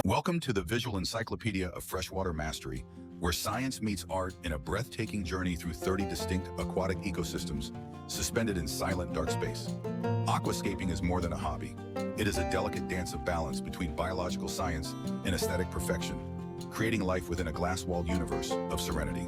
Welcome to the visual encyclopedia of freshwater mastery, where science meets art in a breathtaking journey through 30 distinct aquatic ecosystems, suspended in silent dark space. Aquascaping is more than a hobby. It is a delicate dance of balance between biological science and aesthetic perfection, creating life within a glass-walled universe of serenity.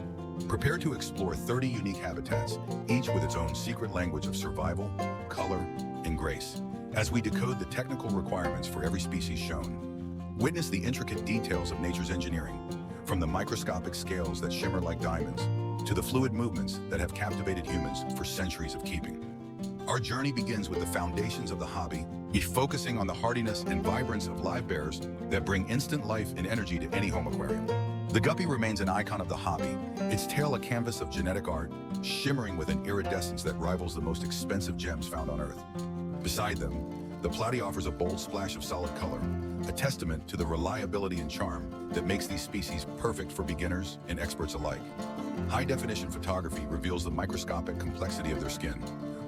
Prepare to explore 30 unique habitats, each with its own secret language of survival, color, and grace, as we decode the technical requirements for every species shown. Witness the intricate details of nature's engineering, from the microscopic scales that shimmer like diamonds to the fluid movements that have captivated humans for centuries of keeping. Our journey begins with the foundations of the hobby, focusing on the hardiness and vibrance of live bears that bring instant life and energy to any home aquarium. The guppy remains an icon of the hobby, its tail a canvas of genetic art, shimmering with an iridescence that rivals the most expensive gems found on Earth. Beside them, the platy offers a bold splash of solid color, a testament to the reliability and charm that makes these species perfect for beginners and experts alike. High-definition photography reveals the microscopic complexity of their skin,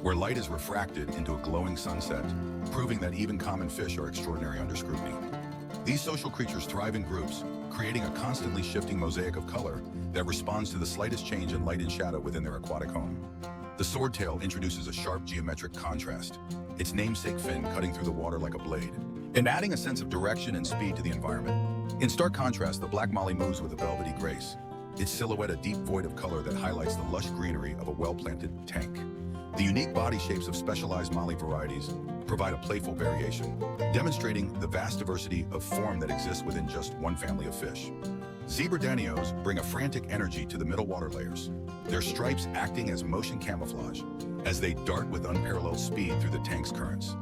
where light is refracted into a glowing sunset, proving that even common fish are extraordinary under scrutiny. These social creatures thrive in groups, creating a constantly shifting mosaic of color that responds to the slightest change in light and shadow within their aquatic home. The swordtail introduces a sharp geometric contrast, its namesake fin cutting through the water like a blade, and adding a sense of direction and speed to the environment. In stark contrast, the black molly moves with a velvety grace, its silhouette a deep void of color that highlights the lush greenery of a well-planted tank. The unique body shapes of specialized molly varieties provide a playful variation, demonstrating the vast diversity of form that exists within just one family of fish. Zebra danios bring a frantic energy to the middle water layers, their stripes acting as motion camouflage as they dart with unparalleled speed through the tank's currents.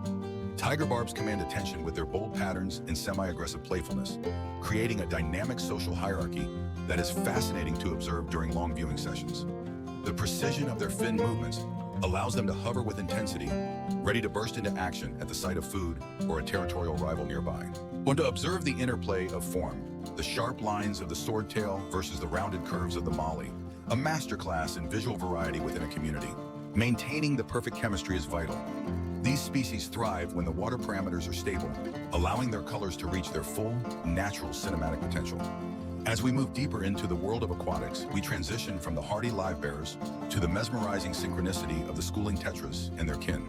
Tiger barbs command attention with their bold patterns and semi-aggressive playfulness, creating a dynamic social hierarchy that is fascinating to observe during long viewing sessions. The precision of their fin movements allows them to hover with intensity, ready to burst into action at the sight of food or a territorial rival nearby. Or to observe the interplay of form, the sharp lines of the swordtail versus the rounded curves of the molly, a masterclass in visual variety within a community. Maintaining the perfect chemistry is vital. These species thrive when the water parameters are stable, allowing their colors to reach their full, natural cinematic potential. As we move deeper into the world of aquatics, we transition from the hardy live bears to the mesmerizing synchronicity of the schooling tetras and their kin.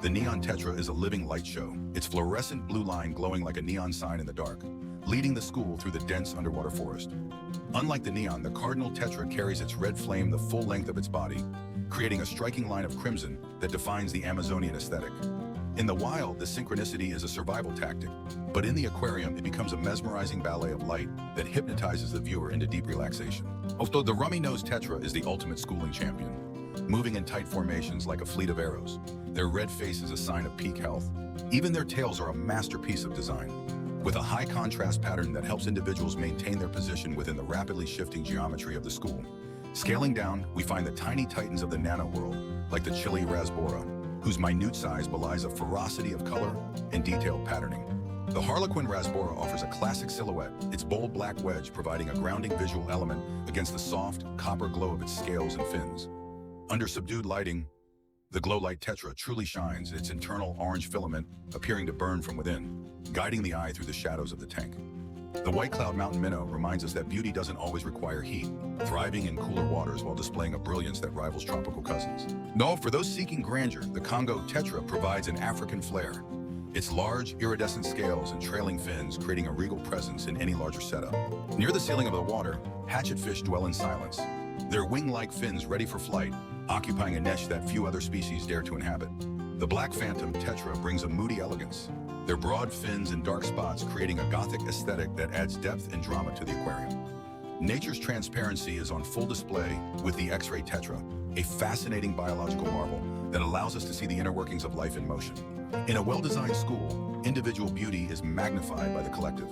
The neon tetra is a living light show, its fluorescent blue line glowing like a neon sign in the dark, leading the school through the dense underwater forest. Unlike the neon, the cardinal tetra carries its red flame the full length of its body, creating a striking line of crimson that defines the Amazonian aesthetic. In the wild, the synchronicity is a survival tactic, but in the aquarium, it becomes a mesmerizing ballet of light that hypnotizes the viewer into deep relaxation. Although the rummy-nosed tetra is the ultimate schooling champion, moving in tight formations like a fleet of arrows. Their red face is a sign of peak health. Even their tails are a masterpiece of design, with a high contrast pattern that helps individuals maintain their position within the rapidly shifting geometry of the school. Scaling down, we find the tiny titans of the nano world, like the chili rasbora, whose minute size belies a ferocity of color and detailed patterning. The harlequin rasbora offers a classic silhouette, its bold black wedge providing a grounding visual element against the soft, copper glow of its scales and fins. Under subdued lighting, the glow light tetra truly shines, its internal orange filament appearing to burn from within, guiding the eye through the shadows of the tank. The white cloud mountain minnow reminds us that beauty doesn't always require heat, thriving in cooler waters while displaying a brilliance that rivals tropical cousins. No, for those seeking grandeur, the Congo tetra provides an African flair, its large, iridescent scales and trailing fins creating a regal presence in any larger setup. Near the ceiling of the water, hatchetfish dwell in silence, their wing-like fins ready for flight, occupying a niche that few other species dare to inhabit. The black phantom tetra brings a moody elegance, their broad fins and dark spots creating a gothic aesthetic that adds depth and drama to the aquarium. Nature's transparency is on full display with the X-ray tetra, a fascinating biological marvel that allows us to see the inner workings of life in motion. In a well-designed school, individual beauty is magnified by the collective,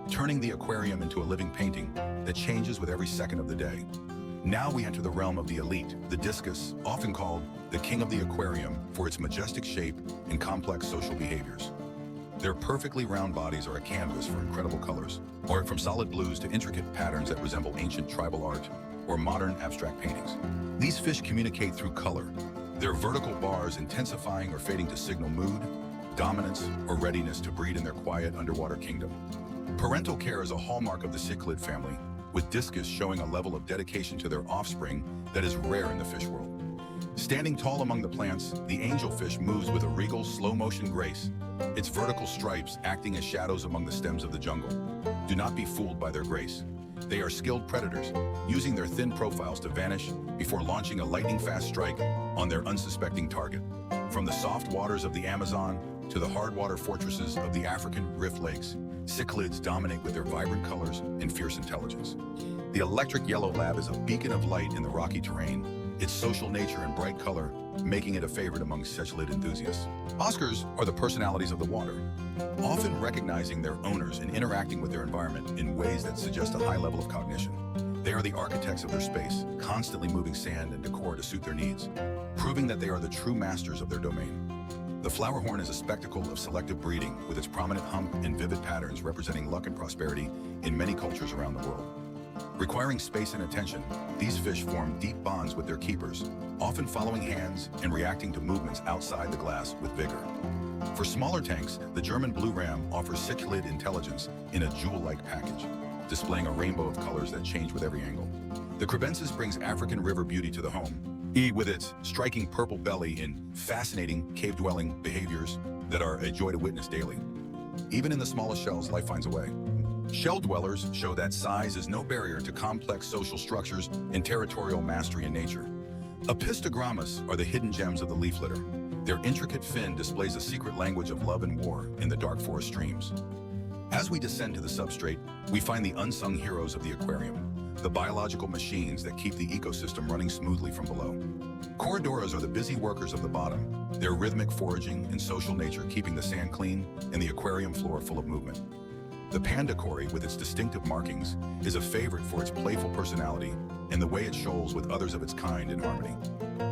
turning the aquarium into a living painting that changes with every second of the day. Now we enter the realm of the elite, the Discus, often called the king of the aquarium for its majestic shape and complex social behaviors. Their perfectly round bodies are a canvas for incredible colors, or from solid blues to intricate patterns that resemble ancient tribal art or modern abstract paintings. These fish communicate through color, their vertical bars intensifying or fading to signal mood, dominance, or readiness to breed in their quiet underwater kingdom. Parental care is a hallmark of the cichlid family, with Discus showing a level of dedication to their offspring that is rare in the fish world. Standing tall among the plants, the angelfish moves with a regal, slow-motion grace, its vertical stripes acting as shadows among the stems of the jungle. Do not be fooled by their grace. They are skilled predators, using their thin profiles to vanish before launching a lightning-fast strike on their unsuspecting target. From the soft waters of the Amazon to the hard-water fortresses of the African Rift Lakes, cichlids dominate with their vibrant colors and fierce intelligence. The electric yellow lab is a beacon of light in the rocky terrain, its social nature and bright color making it a favorite among cichlid enthusiasts. Oscars are the personalities of the water, often recognizing their owners and interacting with their environment in ways that suggest a high level of cognition. They are the architects of their space, constantly moving sand and decor to suit their needs, proving that they are the true masters of their domain. The flowerhorn is a spectacle of selective breeding, with its prominent hump and vivid patterns representing luck and prosperity in many cultures around the world. Requiring space and attention, these fish form deep bonds with their keepers, often following hands and reacting to movements outside the glass with vigor. For smaller tanks, the German blue ram offers cichlid intelligence in a jewel-like package, displaying a rainbow of colors that change with every angle. The crebensis brings African river beauty to the home, with its striking purple belly and fascinating cave-dwelling behaviors that are a joy to witness daily. Even in the smallest shells, life finds a way. Shell dwellers show that size is no barrier to complex social structures and territorial mastery in nature. Apistogrammas are the hidden gems of the leaf litter. Their intricate fin displays a secret language of love and war in the dark forest streams. As we descend to the substrate, we find the unsung heroes of the aquarium, the biological machines that keep the ecosystem running smoothly from below. Corridoras are the busy workers of the bottom, their rhythmic foraging and social nature keeping the sand clean and the aquarium floor full of movement. The panda cory, with its distinctive markings, is a favorite for its playful personality and the way it shoals with others of its kind in harmony.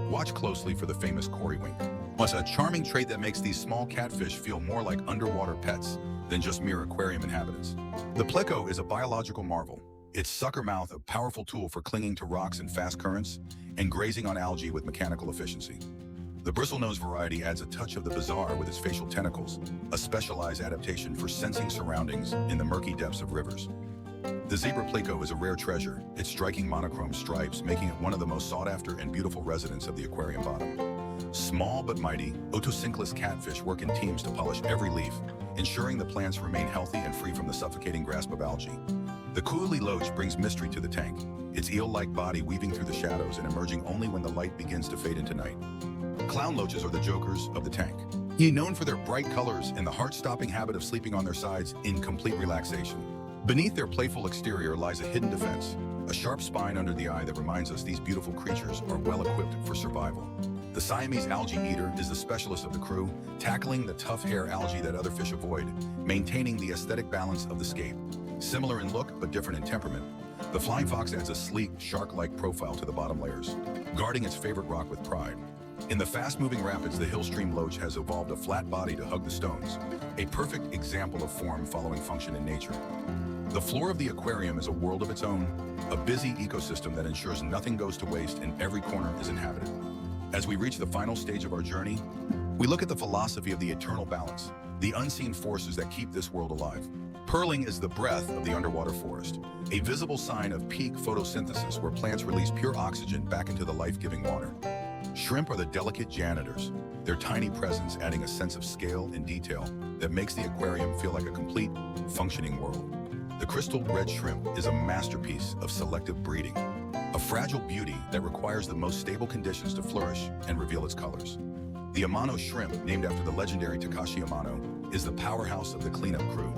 Watch closely for the famous cory wink. It's a charming trait that makes these small catfish feel more like underwater pets than just mere aquarium inhabitants. The pleco is a biological marvel, its sucker mouth a powerful tool for clinging to rocks in fast currents and grazing on algae with mechanical efficiency. The bristlenose variety adds a touch of the bizarre with its facial tentacles, a specialized adaptation for sensing surroundings in the murky depths of rivers. The zebra pleco is a rare treasure, its striking monochrome stripes making it one of the most sought-after and beautiful residents of the aquarium bottom. Small but mighty, otocinclus catfish work in teams to polish every leaf, ensuring the plants remain healthy and free from the suffocating grasp of algae. The Kuili loach brings mystery to the tank, its eel-like body weaving through the shadows and emerging only when the light begins to fade into night. Clown loaches are the jokers of the tank, known for their bright colors and the heart-stopping habit of sleeping on their sides in complete relaxation. Beneath their playful exterior lies a hidden defense, a sharp spine under the eye that reminds us these beautiful creatures are well-equipped for survival. The Siamese algae eater is the specialist of the crew, tackling the tough hair algae that other fish avoid, maintaining the aesthetic balance of the scape. Similar in look but different in temperament, the flying fox adds a sleek, shark-like profile to the bottom layers, guarding its favorite rock with pride. In the fast-moving rapids, the hill stream loach has evolved a flat body to hug the stones, a perfect example of form following function in nature. The floor of the aquarium is a world of its own, a busy ecosystem that ensures nothing goes to waste and every corner is inhabited. As we reach the final stage of our journey, we look at the philosophy of the eternal balance, the unseen forces that keep this world alive. Purling is the breath of the underwater forest, a visible sign of peak photosynthesis where plants release pure oxygen back into the life-giving water. Shrimp are the delicate janitors, their tiny presence adding a sense of scale and detail that makes the aquarium feel like a complete, functioning world. The crystal red shrimp is a masterpiece of selective breeding, a fragile beauty that requires the most stable conditions to flourish and reveal its colors. The Amano shrimp, named after the legendary Takashi Amano, is the powerhouse of the cleanup crew,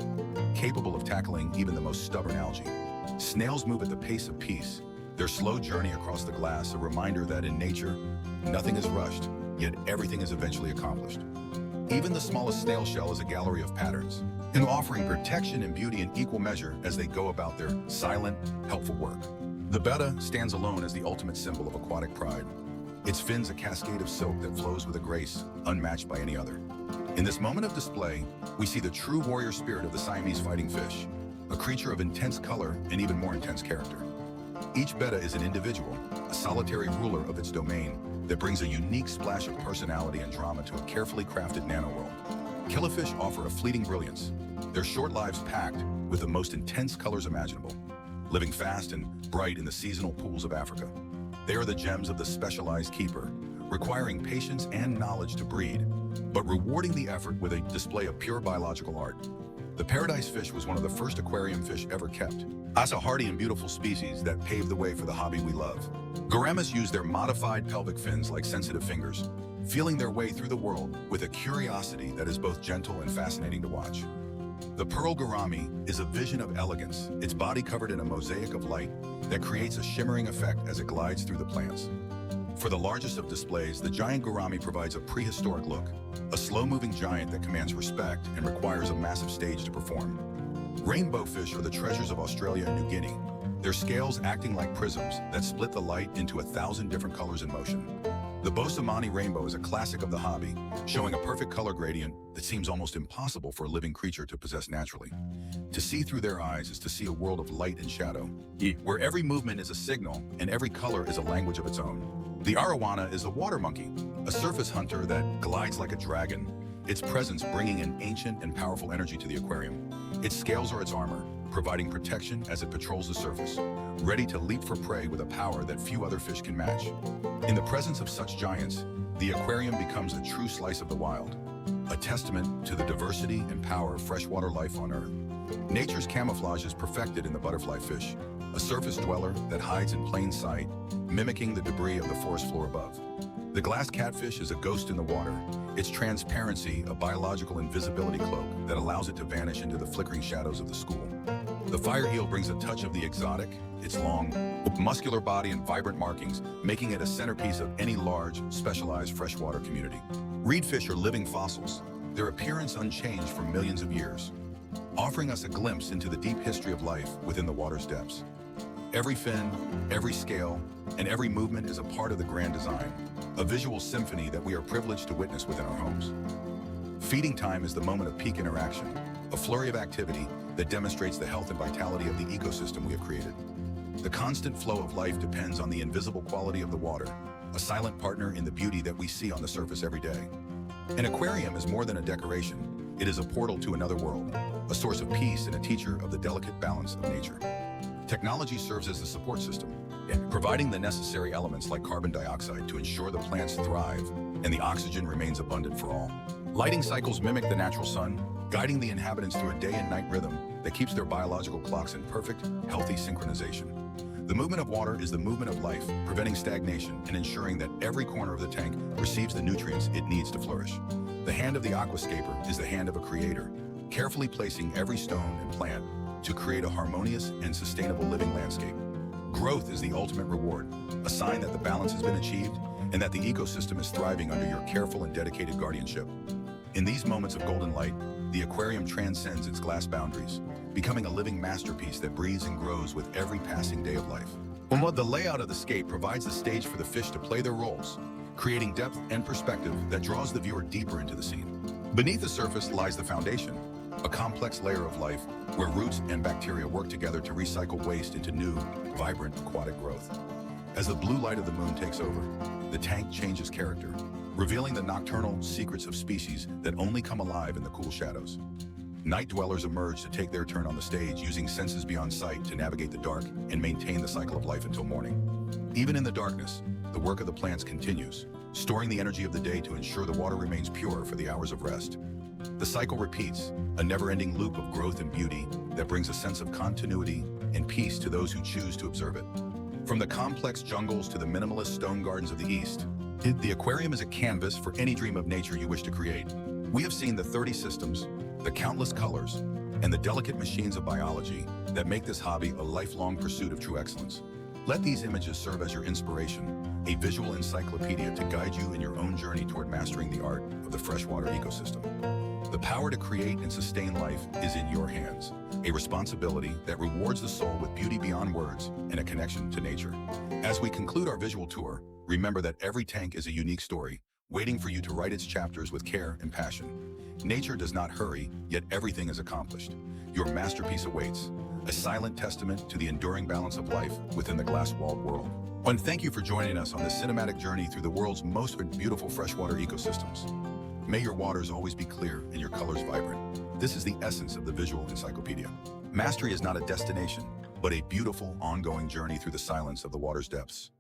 capable of tackling even the most stubborn algae. Snails move at the pace of peace, their slow journey across the glass a reminder that in nature, nothing is rushed, yet everything is eventually accomplished. Even the smallest snail shell is a gallery of patterns, and offering protection and beauty in equal measure as they go about their silent, helpful work. The betta stands alone as the ultimate symbol of aquatic pride, its fins a cascade of silk that flows with a grace unmatched by any other. In this moment of display, we see the true warrior spirit of the Siamese fighting fish, a creature of intense color and even more intense character. Each betta is an individual, a solitary ruler of its domain, that brings a unique splash of personality and drama to a carefully crafted nano-world. Killifish offer a fleeting brilliance, their short lives packed with the most intense colors imaginable, living fast and bright in the seasonal pools of Africa. They are the gems of the specialized keeper, requiring patience and knowledge to breed, but rewarding the effort with a display of pure biological art. The paradise fish was one of the first aquarium fish ever kept. As a hardy and beautiful species that paved the way for the hobby we love. Gouramis use their modified pelvic fins like sensitive fingers, feeling their way through the world with a curiosity that is both gentle and fascinating to watch. The pearl gourami is a vision of elegance, its body covered in a mosaic of light that creates a shimmering effect as it glides through the plants. For the largest of displays, the giant gourami provides a prehistoric look, a slow-moving giant that commands respect and requires a massive stage to perform. Rainbow fish are the treasures of Australia and New Guinea, their scales acting like prisms that split the light into 1,000 different colors in motion. The Bosamani rainbow is a classic of the hobby, showing a perfect color gradient that seems almost impossible for a living creature to possess naturally. To see through their eyes is to see a world of light and shadow, where every movement is a signal and every color is a language of its own. The arowana is a water monkey, a surface hunter that glides like a dragon, its presence bringing an ancient and powerful energy to the aquarium. Its scales are its armor, providing protection as it patrols the surface, ready to leap for prey with a power that few other fish can match. In the presence of such giants, the aquarium becomes a true slice of the wild, a testament to the diversity and power of freshwater life on Earth. Nature's camouflage is perfected in the butterfly fish, a surface dweller that hides in plain sight, mimicking the debris of the forest floor above. The glass catfish is a ghost in the water, its transparency a biological invisibility cloak that allows it to vanish into the flickering shadows of the school. The fire eel brings a touch of the exotic, its long, muscular body and vibrant markings, making it a centerpiece of any large, specialized freshwater community. Reedfish are living fossils, their appearance unchanged for millions of years, offering us a glimpse into the deep history of life within the water's depths. Every fin, every scale, and every movement is a part of the grand design, a visual symphony that we are privileged to witness within our homes. Feeding time is the moment of peak interaction, a flurry of activity that demonstrates the health and vitality of the ecosystem we have created. The constant flow of life depends on the invisible quality of the water, a silent partner in the beauty that we see on the surface every day. An aquarium is more than a decoration. It is a portal to another world, a source of peace and a teacher of the delicate balance of nature. Technology serves as a support system, providing the necessary elements like carbon dioxide to ensure the plants thrive and the oxygen remains abundant for all. Lighting cycles mimic the natural sun, guiding the inhabitants through a day and night rhythm that keeps their biological clocks in perfect, healthy synchronization. The movement of water is the movement of life, preventing stagnation and ensuring that every corner of the tank receives the nutrients it needs to flourish. The hand of the aquascaper is the hand of a creator, carefully placing every stone and plant to create a harmonious and sustainable living landscape. Growth is the ultimate reward, a sign that the balance has been achieved and that the ecosystem is thriving under your careful and dedicated guardianship. In these moments of golden light, the aquarium transcends its glass boundaries, becoming a living masterpiece that breathes and grows with every passing day of life. The layout of the scape provides the stage for the fish to play their roles, creating depth and perspective that draws the viewer deeper into the scene. Beneath the surface lies the foundation, a complex layer of life where roots and bacteria work together to recycle waste into new, vibrant aquatic growth. As the blue light of the moon takes over, the tank changes character, revealing the nocturnal secrets of species that only come alive in the cool shadows. Night dwellers emerge to take their turn on the stage, using senses beyond sight to navigate the dark and maintain the cycle of life until morning. Even in the darkness, the work of the plants continues, storing the energy of the day to ensure the water remains pure for the hours of rest. The cycle repeats, a never-ending loop of growth and beauty that brings a sense of continuity and peace to those who choose to observe it. From the complex jungles to the minimalist stone gardens of the East, the aquarium is a canvas for any dream of nature you wish to create. We have seen the 30 systems, the countless colors, and the delicate machines of biology that make this hobby a lifelong pursuit of true excellence. Let these images serve as your inspiration, a visual encyclopedia to guide you in your own journey toward mastering the art of the freshwater ecosystem. The power to create and sustain life is in your hands, a responsibility that rewards the soul with beauty beyond words and a connection to nature. As we conclude our visual tour, remember that every tank is a unique story, waiting for you to write its chapters with care and passion. Nature does not hurry, yet everything is accomplished. Your masterpiece awaits, a silent testament to the enduring balance of life within the glass-walled world. And thank you for joining us on this cinematic journey through the world's most beautiful freshwater ecosystems. May your waters always be clear and your colors vibrant. This is the essence of the visual encyclopedia. Mastery is not a destination, but a beautiful, ongoing journey through the silence of the water's depths.